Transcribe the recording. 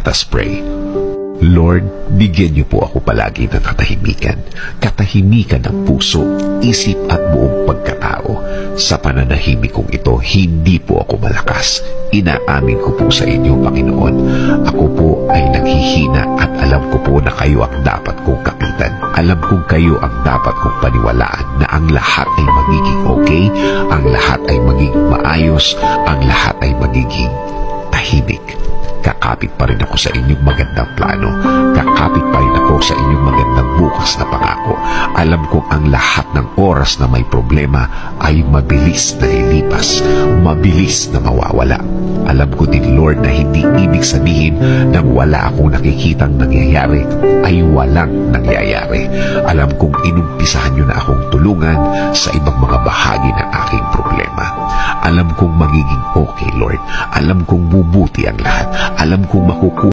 Let us pray. Lord, bigyan niyo po ako palagi ng katahimikan. Katahimikan ng puso, isip at buong pagkatao. Sa pananahimik kong ito, hindi po ako malakas. Inaamin ko po sa inyo, Panginoon. Ako po ay naghihina at alam ko po na kayo ang dapat kong kapitan. Alam kong kayo ang dapat kong paniwalaan na ang lahat ay magiging okay, ang lahat ay magiging maayos, ang lahat ay magiging tahimik. Kakapit pa rin ako sa inyong magandang plano. Kakapit pa rin ako sa inyong magandang bukas na pangako. Alam kong ang lahat ng oras na may problema ay mabilis na lilipas, mabilis na mawawala. Alam ko din, Lord, na hindi ibig sabihin na wala akong nakikitang nangyayari ay walang nangyayari. Alam kong inumpisahan niyo na akong tulungan sa ibang mga bahagi ng aking problema. Alam kong magiging okay, Lord. Alam kong bubuti ang lahat. Alam kong makukuha